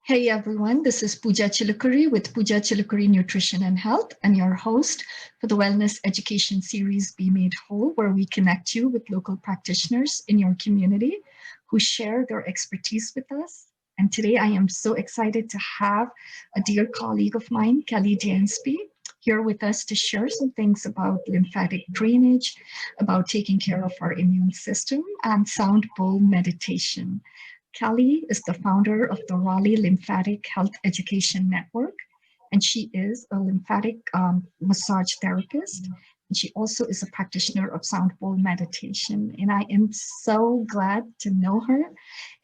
Hey everyone, this is Pooja Chilukuri with Pooja Chilukuri Nutrition and Health. I'm your host for the Wellness Education Series Be Made Whole, where we connect you with local practitioners in your community who share their expertise with us. And today I am so excited to have a dear colleague of mine, Kelly Dansby, here with us to share some things about lymphatic drainage, about taking care of our immune system, and sound bowl meditation. Kelly is the founder of the Raleigh Lymphatic Health Education Network, and she is a lymphatic massage therapist. And she also is a practitioner of sound bowl meditation. And I am so glad to know her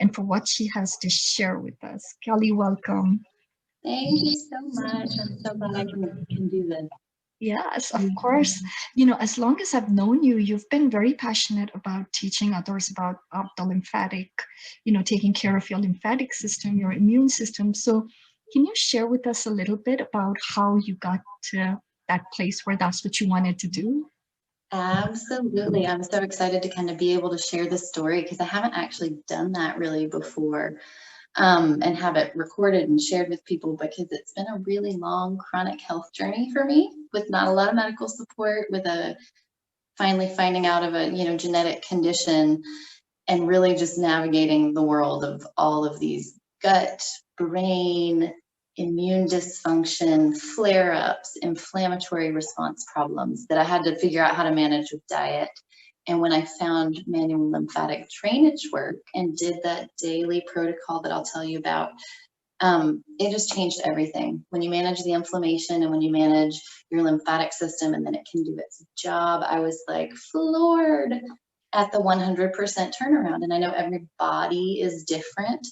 and for what she has to share with us. Kelly, welcome. Thank you so much. I'm so glad I can do this. Yes, of course. You know, as long as I've known you, you've been very passionate about teaching others about the lymphatic, taking care of your lymphatic system, your immune system. So can you share with us a little bit about how you got to that place where that's what you wanted to do? Absolutely. I'm so excited to kind of be able to share this story because I haven't actually done that really before, and have it recorded and shared with people because it's been a really long chronic health journey for me with not a lot of medical support, with a finally finding out of a genetic condition and really just navigating the world of all of these gut, brain, immune dysfunction, flare-ups, inflammatory response problems that I had to figure out how to manage with diet. And when I found manual lymphatic drainage work and did that daily protocol that I'll tell you about, it just changed everything. When you manage the inflammation and when you manage your lymphatic system and then it can do its job, I was like floored at the 100% turnaround. And I know every body is different,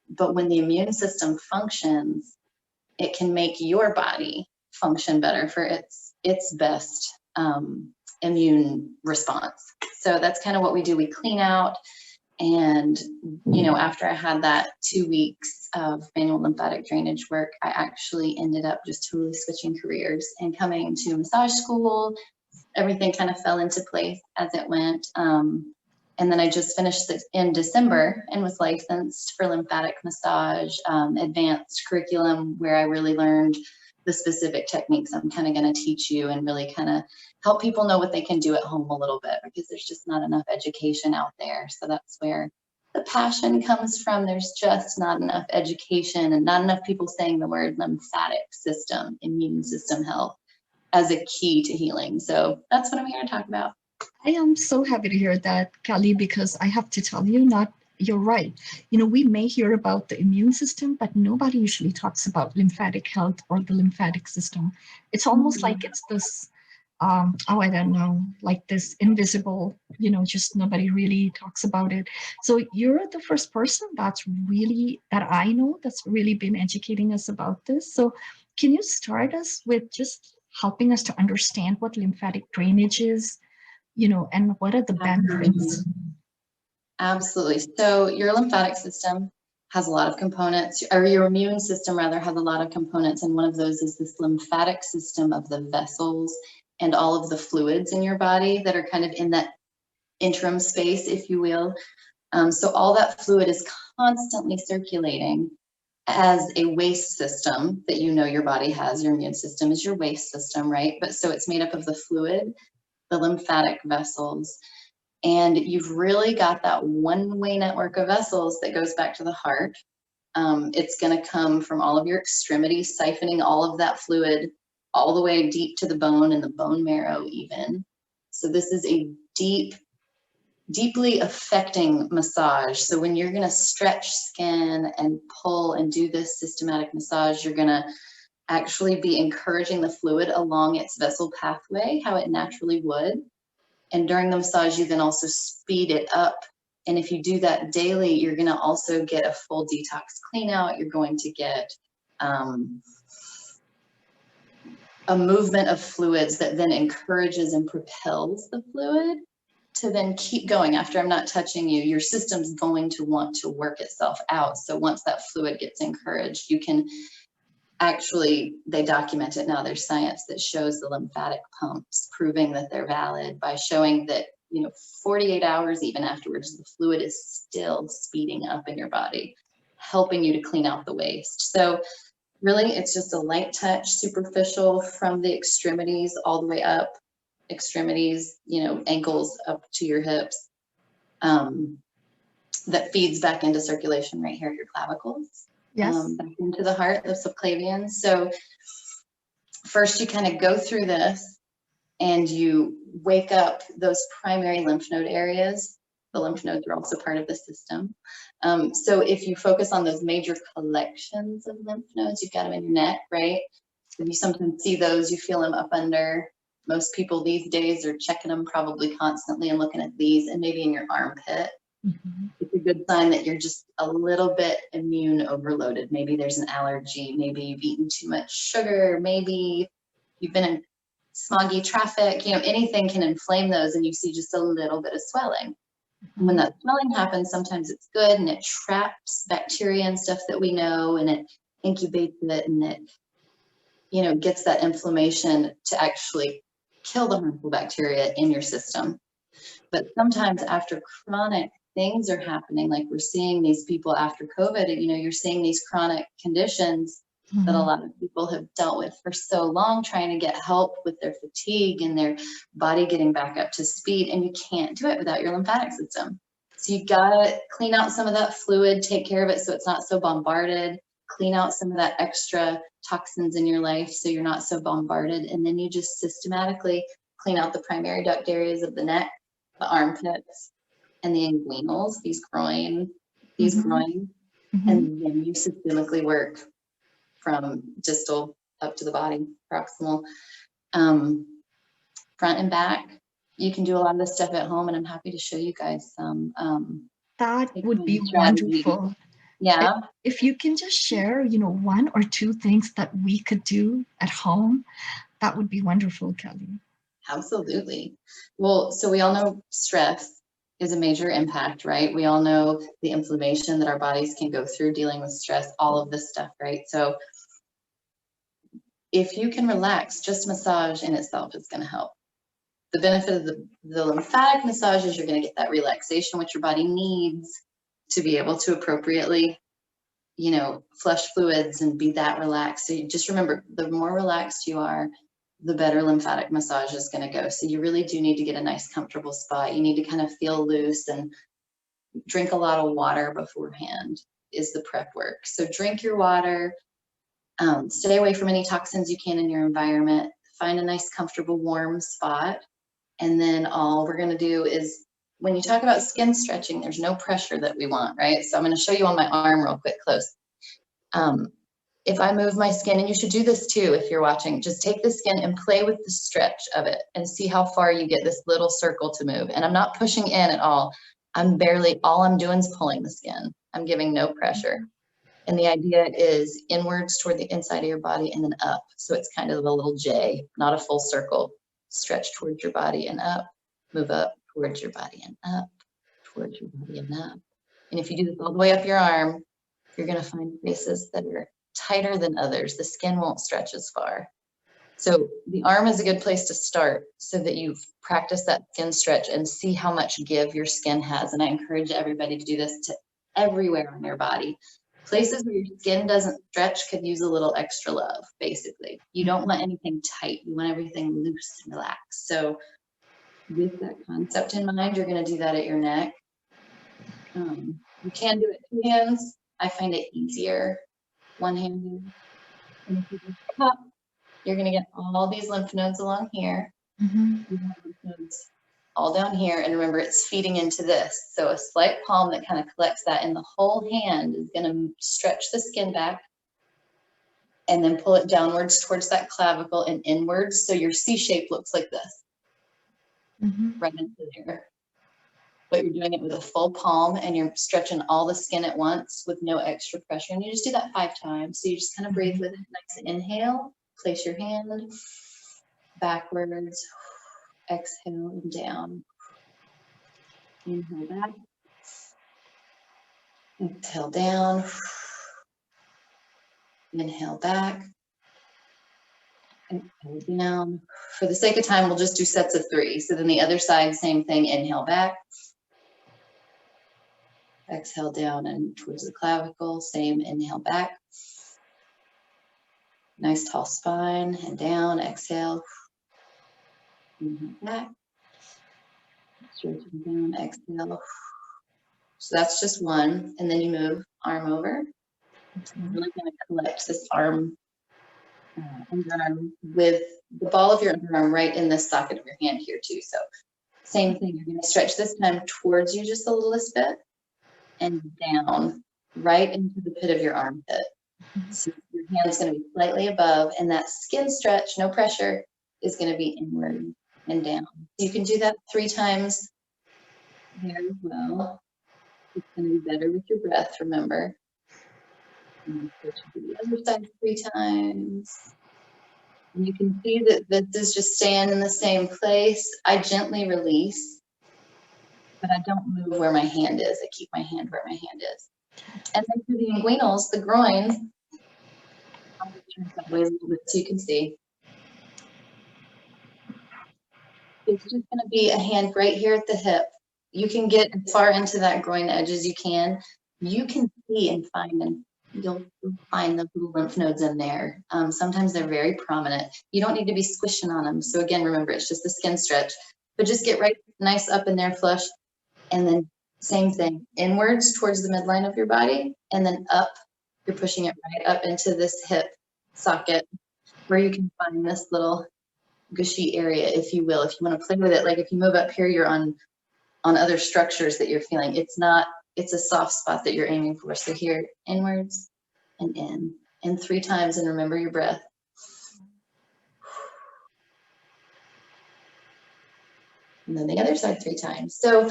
but when the immune system functions, it can make your body function better for its best immune response. So that's kind of what we do. We clean out. And, after I had that 2 weeks of manual lymphatic drainage work, I actually ended up just totally switching careers and coming to massage school. Everything kind of fell into place as it went. And then I just finished it in December and was licensed for lymphatic massage, advanced curriculum, where I really learned the specific techniques I'm kind of going to teach you and really kind of help people know what they can do at home a little bit, because there's just not enough education out there. So that's where the passion comes from. There's just not enough education and not enough people saying the word lymphatic system, immune system health as a key to healing. So that's what I'm here to talk about. I am so happy to hear that, Kelly, because I have to tell you, you're right. We may hear about the immune system, but nobody usually talks about lymphatic health or the lymphatic system. It's almost like it's this, I don't know, like this invisible, just nobody really talks about it. So you're the first person that I know that's really been educating us about this. So can you start us with just helping us to understand what lymphatic drainage is, and what are the benefits? Absolutely. So your lymphatic system has a lot of components, or your immune system rather has a lot of components. And one of those is this lymphatic system of the vessels and all of the fluids in your body that are kind of in that interim space, if you will. So all that fluid is constantly circulating as a waste system that your body has. Your immune system is your waste system, right? But so it's made up of the fluid, the lymphatic vessels, and you've really got that one-way network of vessels that goes back to the heart. It's going to come from all of your extremities, siphoning all of that fluid all the way deep to the bone and the bone marrow even. So this is a deeply affecting massage. So when you're going to stretch skin and pull and do this systematic massage, you're going to actually be encouraging the fluid along its vessel pathway, how it naturally would. And during the massage, you then also speed it up. And if you do that daily, you're going to also get a full detox clean out. You're going to get a movement of fluids that then encourages and propels the fluid to then keep going. After I'm not touching you, your system's going to want to work itself out. So once that fluid gets encouraged, you can actually, they document it now. There's science that shows the lymphatic pumps, proving that they're valid by showing that, 48 hours even afterwards, the fluid is still speeding up in your body. helping you to clean out the waste. So really, it's just a light touch, superficial from the extremities all the way up, extremities, ankles up to your hips, that feeds back into circulation right here at your clavicles, Yes. back into the heart, the subclavian. So first you kind of go through this and you wake up those primary lymph node areas. The lymph nodes are also part of the system. So if you focus on those major collections of lymph nodes, you've got them in your neck, right? So you sometimes see those, you feel them up under. Most people these days are checking them probably constantly and looking at these, and maybe in your armpit. Mm-hmm. It's a good sign that you're just a little bit immune overloaded. Maybe there's an allergy, maybe you've eaten too much sugar, maybe you've been in smoggy traffic, anything can inflame those, and you see just a little bit of swelling. And when that swelling happens, sometimes it's good and it traps bacteria and stuff that we know, and it incubates it, and it gets that inflammation to actually kill the harmful bacteria in your system. But sometimes after chronic things are happening, like we're seeing these people after COVID, you're seeing these chronic conditions that a lot of people have dealt with for so long, trying to get help with their fatigue and their body getting back up to speed. And you can't do it without your lymphatic system. So you gotta clean out some of that fluid, take care of it so it's not so bombarded, clean out some of that extra toxins in your life so you're not so bombarded. And then you just systematically clean out the primary duct areas of the neck, the armpits, and the inguinals, these groin, and then you systemically work from distal up to the body, proximal, front and back. You can do a lot of this stuff at home, and I'm happy to show you guys some. That would be strategies. wonderful. Yeah. If you can just share, one or two things that we could do at home, that would be wonderful, Kelly. Absolutely. Well, so we all know stress is a major impact, right? We all know the inflammation that our bodies can go through dealing with stress, all of this stuff, right? So if you can relax, just massage in itself is going to help. The benefit of the lymphatic massage is you're going to get that relaxation, which your body needs to be able to appropriately, flush fluids and be that relaxed. So you just remember, the more relaxed you are, the better lymphatic massage is going to go. So you really do need to get a nice, comfortable spot. You need to kind of feel loose and drink a lot of water beforehand is the prep work. So drink your water, stay away from any toxins you can in your environment, find a nice, comfortable, warm spot. And then all we're going to do is, when you talk about skin stretching, there's no pressure that we want, right? So I'm going to show you on my arm real quick, close. If I move my skin, and you should do this too if you're watching, just take the skin and play with the stretch of it and see how far you get this little circle to move. And I'm not pushing in at all. All I'm doing is pulling the skin. I'm giving no pressure. And the idea is inwards toward the inside of your body and then up. So it's kind of a little J, not a full circle. Stretch towards your body and up, move up towards your body and up, towards your body and up. And if you do this all the way up your arm, you're going to find places that are tighter than others. The skin won't stretch as far. So the arm is a good place to start so that you practice that skin stretch and see how much give your skin has. And I encourage everybody to do this to everywhere on their body. Places where your skin doesn't stretch could use a little extra love, basically. You don't want anything tight. You want everything loose and relaxed. So with that concept in mind, you're going to do that at your neck. You can do it 2 hands. I find it easier one-handed. And if you just cup, you're going to get all these lymph nodes along here. You have lymph nodes all down here, and remember, it's feeding into this. So a slight palm that kind of collects that, and the whole hand is going to stretch the skin back and then pull it downwards towards that clavicle and inwards. So your C shape looks like this, right into there. But you're doing it with a full palm, and you're stretching all the skin at once with no extra pressure. And you just do that 5 times. So you just kind of breathe with it. Nice inhale, place your hand backwards, exhale and down. Inhale back, exhale down, inhale back, exhale down. For the sake of time, we'll just do sets of 3. So then the other side, same thing, inhale back, Exhale down and towards the clavicle. Same, inhale back. Nice tall spine and down, exhale. Inhale back. Stretching down, exhale. So that's just one. And then you move arm over. I'm really going to collect this arm, underarm with the ball of your underarm right in the socket of your hand here too. So same thing, you're going to stretch this time towards you just the littlest bit and down right into the pit of your armpit. So your hand's going to be slightly above, and that skin stretch, no pressure, is going to be inward and down. You can do that 3 times very well. It's going to be better with your breath, remember. And switch to the other side 3 times. And you can see that this is just staying in the same place. I gently release, but I don't move where my hand is. I keep my hand where my hand is. And then for the inguinals, the groin, I'll just turn that way a little bit so you can see. It's just going to be a hand right here at the hip. You can get as far into that groin edge as you can. You can see and find, and you'll find the little lymph nodes in there. Sometimes they're very prominent. You don't need to be squishing on them. So again, remember, it's just the skin stretch. But just get right nice up in there, flush. And then same thing, inwards towards the midline of your body, and then up. You're pushing it right up into this hip socket where you can find this little gushy area, if you will. If you want to play with it, like if you move up here, you're on other structures that you're feeling. It's not, it's a soft spot that you're aiming for. So here, inwards and in, and 3 times, and remember your breath. And then the other side 3 times. So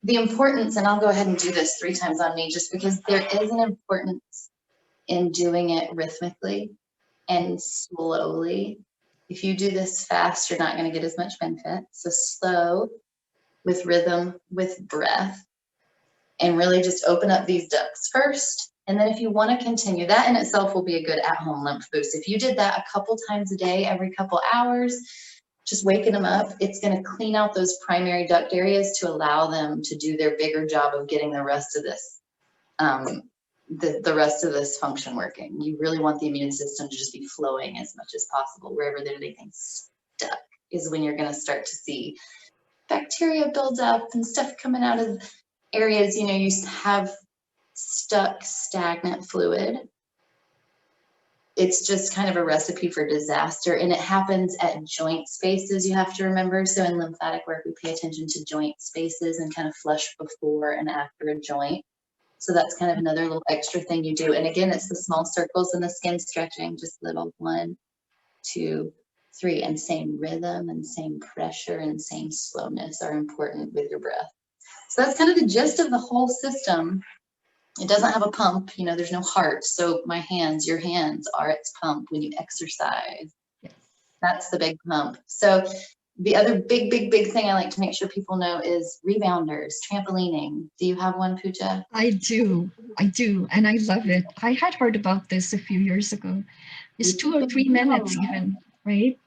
the importance, and I'll go ahead and do this 3 times on me, just because there is an importance in doing it rhythmically and slowly. If you do this fast, you're not going to get as much benefit. So slow, with rhythm, with breath, and really just open up these ducts first. And then if you want to continue, that in itself will be a good at-home lymph boost. If you did that a couple times a day, every couple hours, just waking them up, it's going to clean out those primary duct areas to allow them to do their bigger job of getting the rest of this, the rest of this function working. You really want the immune system to just be flowing as much as possible. Wherever there's anything stuck is when you're going to start to see bacteria build up and stuff coming out of areas, you know, you have stuck stagnant fluid. It's just kind of a recipe for disaster, and it happens at joint spaces, you have to remember. So in lymphatic work, we pay attention to joint spaces and kind of flush before and after a joint. So that's kind of another little extra thing you do. And again, it's the small circles and the skin stretching, just little 1, 2, 3, and same rhythm and same pressure and same slowness are important with your breath. So that's kind of the gist of the whole system. It doesn't have a pump, you know, there's no heart. So my hands, your hands are its pump when you exercise. Yes. That's the big pump. So the other big thing I like to make sure people know is rebounders, trampolining. Do you have one, Pooja? I do. And I love it. I had heard about this a few years ago. It's 2 or 3 minutes even, right?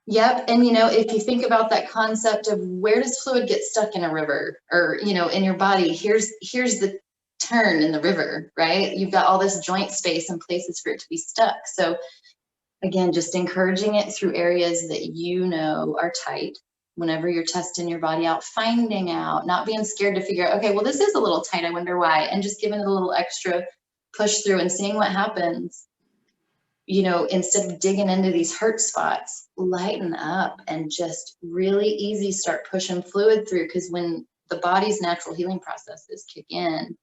Yep. And, you know, if you think about that concept of where does fluid get stuck in a river or, you know, in your body, here's the turn in the river, right? You've got all this joint space and places for it to be stuck. So again, just encouraging it through areas that you know are tight. Whenever you're testing your body out, finding out, not being scared to figure out, okay, well, this is a little tight, I wonder why, and just giving it a little extra push through and seeing what happens. You know, instead of digging into these hurt spots, lighten up and just really easy start pushing fluid through, because when the body's natural healing processes kick in,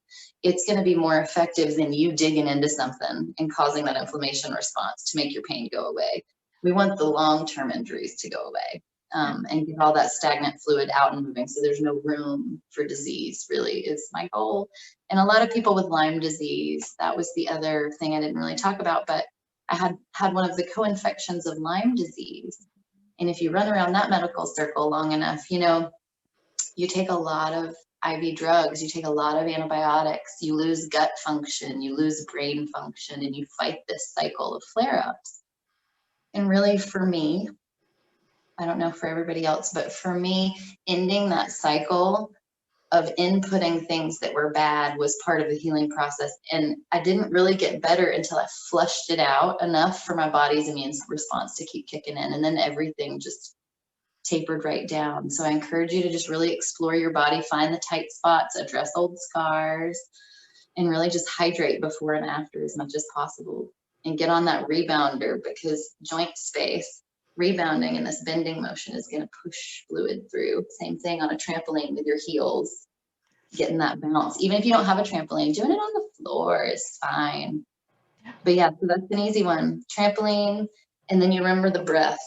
it's going to be more effective than you digging into something and causing that inflammation response to make your pain go away. We want the long-term injuries to go away and get all that stagnant fluid out and moving, so there's no room for disease, really, is my goal. And a lot of people with Lyme disease, that was the other thing I didn't really talk about, but I had one of the co-infections of Lyme disease. And if you run around that medical circle long enough, you know, you take a lot of IV drugs, you take a lot of antibiotics, you lose gut function, you lose brain function, and you fight this cycle of flare-ups. And really for me, I don't know for everybody else, but for me, ending that cycle of inputting things that were bad was part of the healing process. And I didn't really get better until I flushed it out enough for my body's immune response to keep kicking in. And then everything just tapered right down. So I encourage you to just really explore your body, find the tight spots, address old scars, and really just hydrate before and after as much as possible. And get on that rebounder, because joint space, rebounding in this bending motion is going to push fluid through. Same thing on a trampoline with your heels, getting that bounce. Even if you don't have a trampoline, doing it on the floor is fine. But yeah, so that's an easy one. Trampoline, and then you remember the breath.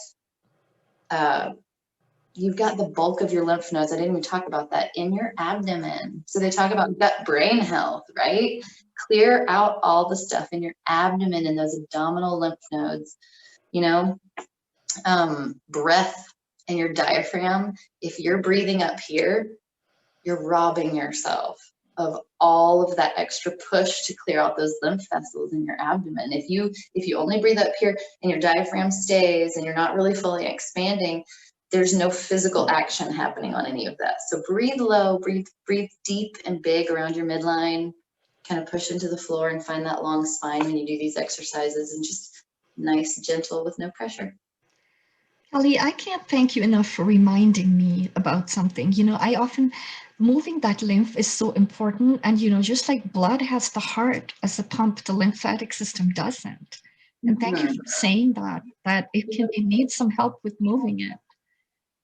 You've got the bulk of your lymph nodes, I didn't even talk about that, in your abdomen. So they talk about gut-brain health, right? Clear out all the stuff in your abdomen and those abdominal lymph nodes, you know, breath and your diaphragm. If you're breathing up here, you're robbing yourself of all of that extra push to clear out those lymph vessels in your abdomen. If you only breathe up here and your diaphragm stays and you're not really fully expanding, there's no physical action happening on any of that. So breathe low, breathe deep and big around your midline, kind of push into the floor and find that long spine when you do these exercises, and just nice, gentle with no pressure. Kelly, I can't thank you enough for reminding me about something. I often, moving that lymph is so important. And, just like blood has the heart as a pump, the lymphatic system doesn't. And thank you for saying that it needs some help with moving it.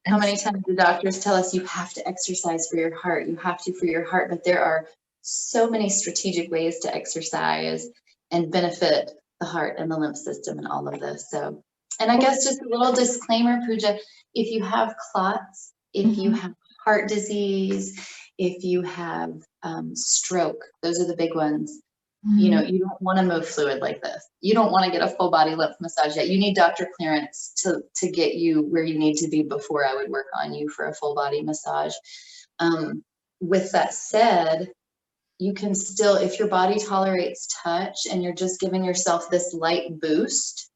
How many times do doctors tell us you have to exercise for your heart? You have to for your heart, but there are so many strategic ways to exercise and benefit the heart and the lymph system and all of this. So, and I guess just a little disclaimer, Pooja, if you have clots, if you have heart disease, if you have stroke, those are the big ones. You don't want to move fluid like this. You don't want to get a full body lymph massage yet. You need doctor clearance to get you where you need to be before I would work on you for a full body massage. With that said, you can still, if your body tolerates touch and you're just giving yourself this light boost,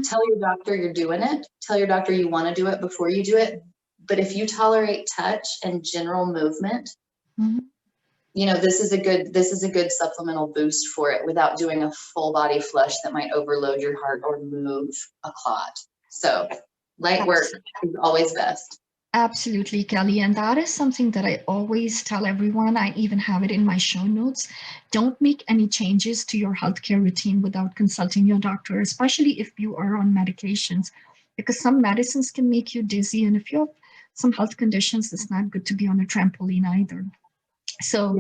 tell your doctor you're doing it. Tell your doctor you want to do it before you do it. But if you tolerate touch and general movement, this is a good supplemental boost for it without doing a full body flush that might overload your heart or move a clot. So light work is always best. Absolutely, Kelly. And that is something that I always tell everyone. I even have it in my show notes. Don't make any changes to your healthcare routine without consulting your doctor, especially if you are on medications, because some medicines can make you dizzy. And if you have some health conditions, it's not good to be on a trampoline either. So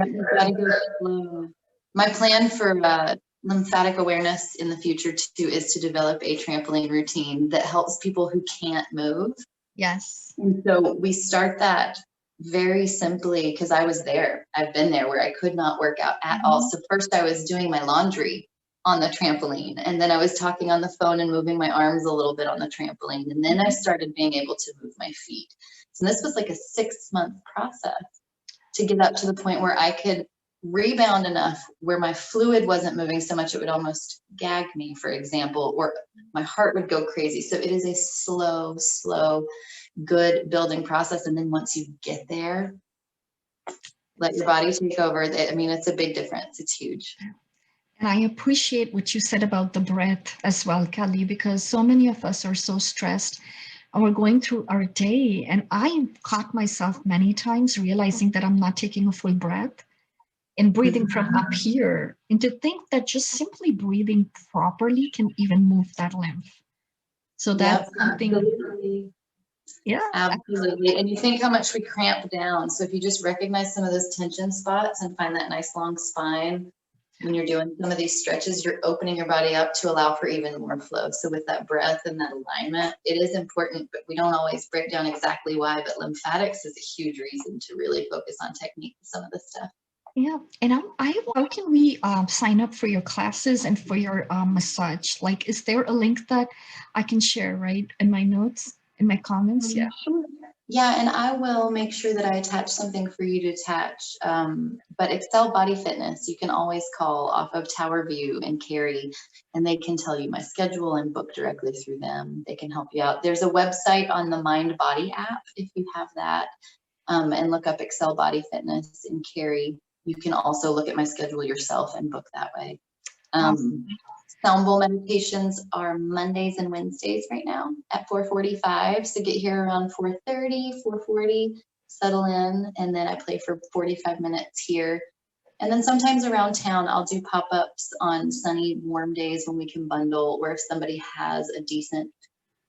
my plan for lymphatic awareness in the future too is to develop a trampoline routine that helps people who can't move. Yes. And so we start that very simply, because I was there. I've been there where I could not work out at all. So first I was doing my laundry on the trampoline, and then I was talking on the phone and moving my arms a little bit on the trampoline. And then I started being able to move my feet. So this was like a 6-month process to get up to the point where I could rebound enough where my fluid wasn't moving so much it would almost gag me, for example, or my heart would go crazy. So it is a slow, good building process. And then once you get there, let your body take over. I mean, it's a big difference. It's huge. And I appreciate what you said about the breath as well, Kelly, because so many of us are so stressed and we're going through our day. And I caught myself many times realizing that I'm not taking a full breath and breathing from up here. And to think that just simply breathing properly can even move that lymph. So that's something. Absolutely. Yeah. Absolutely. And you think how much we cramp down. So if you just recognize some of those tension spots and find that nice long spine, when you're doing some of these stretches, you're opening your body up to allow for even more flow. So with that breath and that alignment, it is important, but we don't always break down exactly why, but lymphatics is a huge reason to really focus on technique with some of this stuff. Yeah. And how can we sign up for your classes and for your massage? Like, is there a link that I can share, right, in my notes, in my comments? Yeah. Yeah, and I will make sure that I attach something for you to attach. But Excel Body Fitness, you can always call off of Tower View in Cary, and they can tell you my schedule and book directly through them. They can help you out. There's a website on the Mind Body app, if you have that. and look up Excel Body Fitness in Cary. You can also look at my schedule yourself and book that way. Sound bowl meditations are Mondays and Wednesdays right now at 4:45. So get here around 4:30, 4:40, settle in, and then I play for 45 minutes here. And then sometimes around town, I'll do pop-ups on sunny, warm days when we can bundle, or if somebody has a decent,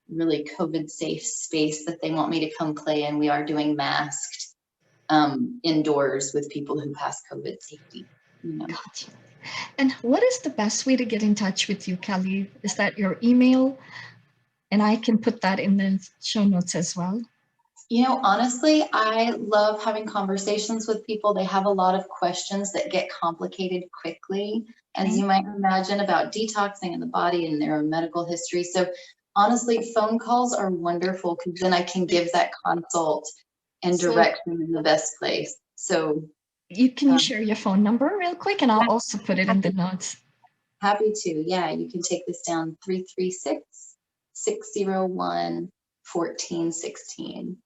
really COVID-safe space that they want me to come play in, we are doing masked indoors with people who pass COVID safety. Gotcha. And what is the best way to get in touch with you, Kelly? Is that your email? And I can put that in the show notes as well. Honestly, I love having conversations with people. They have a lot of questions that get complicated quickly, as you might imagine, about detoxing in the body and their medical history. So honestly, phone calls are wonderful because then I can give that consult and direct them in the best place. So you can share your phone number real quick, and I'll also put it in the notes. Happy to. Yeah, you can take this down: 336-601-1416.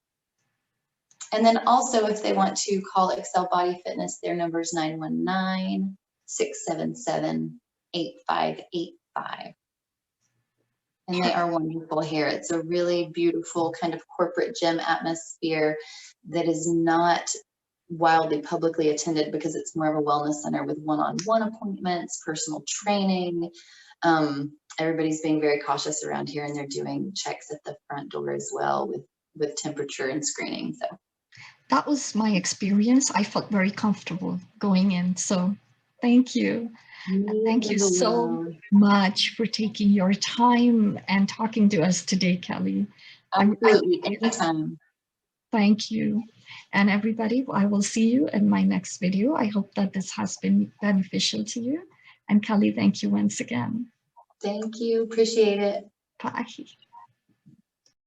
And then also, if they want to call Excel Body Fitness, their number is 919-677-8585. And they are wonderful here. It's a really beautiful kind of corporate gym atmosphere that is not wildly publicly attended because it's more of a wellness center with one-on-one appointments, personal training. Everybody's being very cautious around here, and they're doing checks at the front door as well with temperature and screening. So that was my experience. I felt very comfortable going in. So thank you. And thank you so much for taking your time and talking to us today, Kelly. Absolutely. Anytime. Thank you. And everybody, I will see you in my next video. I hope that this has been beneficial to you. And Kelly, thank you once again. Thank you. Appreciate it. Bye.